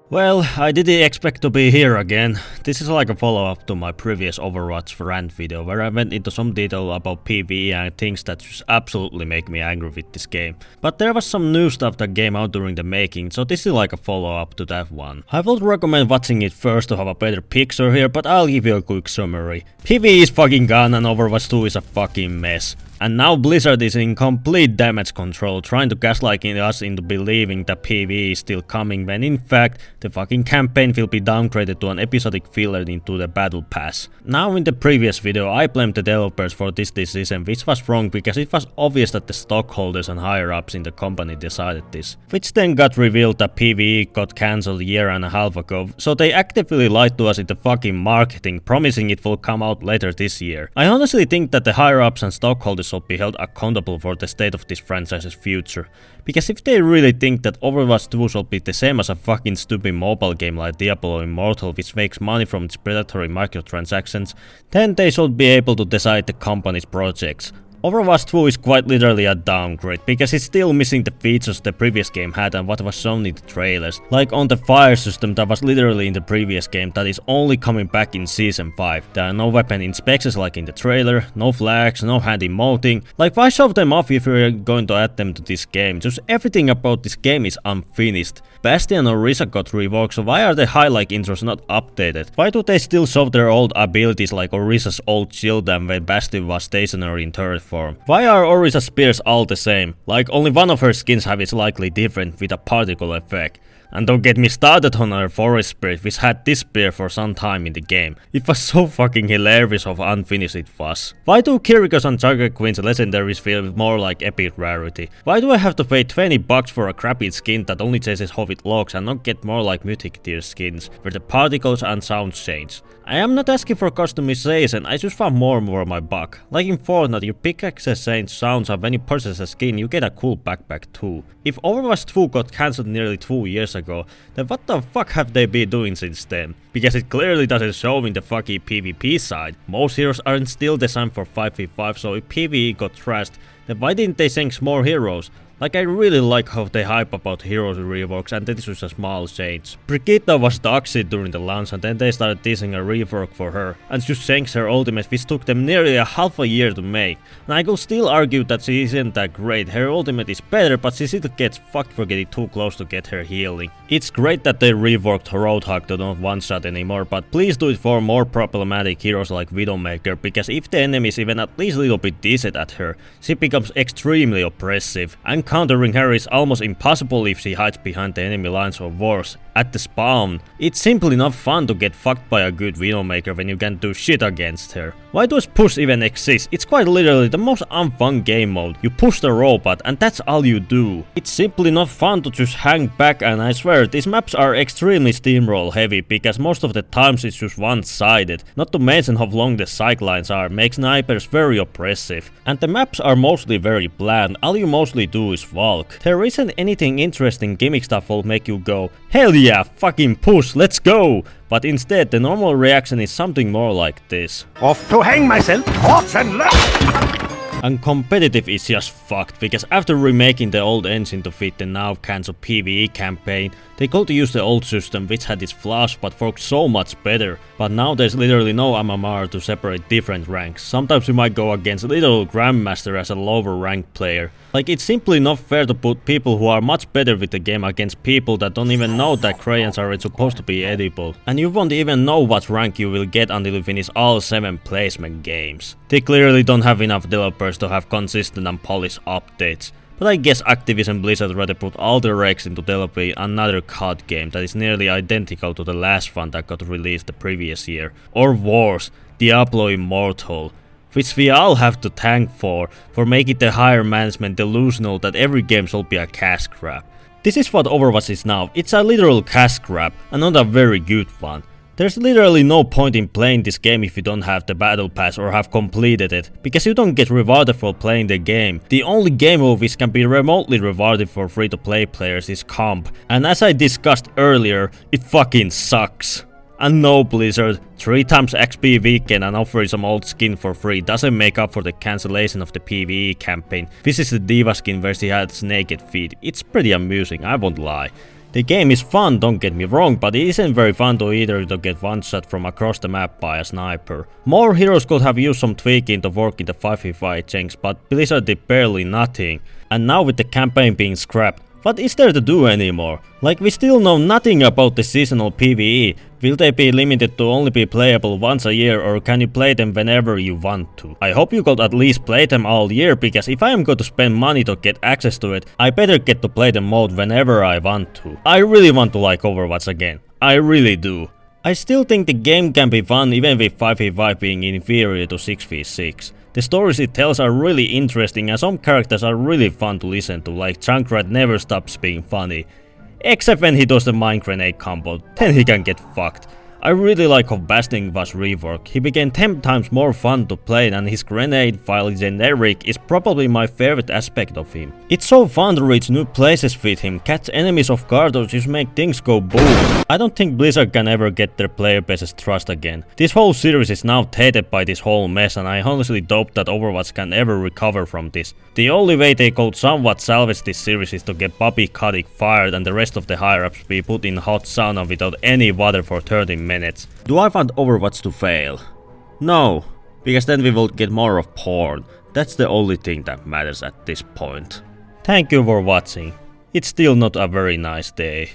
Well, I didn't expect to be here again. This is like a follow-up to my previous Overwatch rant video where I went into some detail about PvE and things that just absolutely make me angry with this game. But there was some new stuff that came out during the making, so this is like a follow-up to that one. I would recommend watching it first to have a better picture here, but I'll give you a quick summary. PvE is fucking gone and Overwatch 2 is a fucking mess. And now Blizzard is in complete damage control, trying to gaslight us into believing that PvE is still coming when in fact the fucking campaign will be downgraded to an episodic filler into the battle pass. Now in the previous video I blamed the developers for this decision, which was wrong because it was obvious that the stockholders and higher ups in the company decided this. Which then got revealed that PvE got cancelled a year and a half ago, so they actively lied to us in the fucking marketing, promising it will come out later this year. I honestly think that the higher ups and stockholders should be held accountable for the state of this franchise's future. Because if they really think that Overwatch 2 should be the same as a fucking stupid mobile game like Diablo Immortal which makes money from its predatory microtransactions, then they should be able to decide the company's projects. Overwatch 2 is quite literally a downgrade, because it's still missing the features the previous game had and what was shown in the trailers. Like on the fire system that was literally in the previous game that is only coming back in Season 5. There are no weapon inspections like in the trailer, no flags, no hand emoting. Like why show them off if you're going to add them to this game? Just everything about this game is unfinished. Bastion or Orisa got reworked, so why are the highlight intros not updated? Why do they still show their old abilities like Orisa's old shield and when Bastion was stationary in turret form? Why are Orisa's spears all the same? Like only one of her skins have it slightly different with a particle effect. And don't get me started on her forest spirit which had this spear for some time in the game. It was so fucking hilarious how unfinished it was. Why do Kiriko's and Jugger Queen's legendaries feel more like epic rarity? Why do I have to pay 20 bucks for a crappy skin that only chases how it looks and not get more like mythic tier skins where the particles and sounds change? I am not asking for customization, I just want more for my buck. Like in Fortnite, your pickaxes change sounds and when you purchase a skin you get a cool backpack too. If Overwatch 2 got cancelled nearly 2 years ago, then what the fuck have they been doing since then? Because it clearly doesn't show in the fucking PvP side. Most heroes aren't still designed for 5v5, so if PvE got trashed, then why didn't they sink more heroes? Like I really like how they hype about heroes reworks and this was a small change. Brigitte was toxic during the launch and then they started teasing a rework for her and just sank her ultimate which took them nearly a half a year to make. And I could still argue that she isn't that great, her ultimate is better but she still gets fucked for getting too close to get her healing. It's great that they reworked Roadhog to not one shot anymore, but please do it for more problematic heroes like Widowmaker, because if the enemy is even at least a little bit decent at her, she becomes extremely oppressive. And countering her is almost impossible if she hides behind the enemy lines or worse, at the spawn. It's simply not fun to get fucked by a good Widowmaker when you can't do shit against her. Why does push even exist? It's quite literally the most unfun game mode. You push the robot and that's all you do. It's simply not fun to just hang back, and I swear these maps are extremely steamroll heavy because most of the times it's just one-sided. Not to mention how long the sidelines are makes snipers very oppressive. And the maps are mostly very bland, all you mostly do is walk. There isn't anything interesting gimmick stuff will make you go, hell yeah, fucking push, let's go! But instead the normal reaction is something more like this. Off to hang myself, horse and left! And competitive is just fucked, because after remaking the old engine to fit the now cancelled PvE campaign, they could use the old system which had its flaws but worked so much better. But now there's literally no MMR to separate different ranks. Sometimes you might go against a little Grandmaster as a lower ranked player. Like it's simply not fair to put people who are much better with the game against people that don't even know that crayons are supposed to be edible. And you won't even know what rank you will get until you finish all 7 placement games. They clearly don't have enough developers to have consistent and polished updates. But I guess Activision Blizzard rather put all their eggs into developing another COD game that is nearly identical to the last one that got released the previous year. Or worse, Diablo Immortal. Which we all have to thank for making the higher management delusional that every game should be a cash grab. This is what Overwatch is now, it's a literal cash grab and not a very good one. There's literally no point in playing this game if you don't have the battle pass or have completed it, because you don't get rewarded for playing the game. The only game mode which can be remotely rewarded for free to play players is comp, and as I discussed earlier, it fucking sucks. And no, Blizzard, 3 times XP weekend and offering some old skin for free doesn't make up for the cancellation of the PvE campaign. This is the Diva skin where she has naked feet. It's pretty amusing, I won't lie. The game is fun, don't get me wrong, but it isn't very fun to either to get one shot from across the map by a sniper. More heroes could have used some tweaking to work in the 5v5 change, but Blizzard did barely nothing. And now with the campaign being scrapped, what is there to do anymore? Like, we still know nothing about the seasonal PvE. Will they be limited to only be playable once a year, or can you play them whenever you want to? I hope you could at least play them all year, because if I am going to spend money to get access to it, I better get to play the mode whenever I want to. I really want to like Overwatch again. I really do. I still think the game can be fun even with 5v5 being inferior to 6v6. The stories it tells are really interesting and some characters are really fun to listen to, like Junkrat never stops being funny. Except when he does the mine grenade combo, then he can get fucked. I really like how Basting was reworked. He became 10 times more fun to play, and his grenade, while generic, is probably my favorite aspect of him. It's so fun to reach new places with him, catch enemies off guard or just make things go boom. I don't think Blizzard can ever get their player base's trust again. This whole series is now tainted by this whole mess, and I honestly doubt that Overwatch can ever recover from this. The only way they could somewhat salvage this series is to get Bobby Kotick fired and the rest of the higher-ups be put in hot sauna without any water for 30 minutes. Do I want Overwatch to fail? No, because then we will get more of porn. That's the only thing that matters at this point. Thank you for watching. It's still not a very nice day.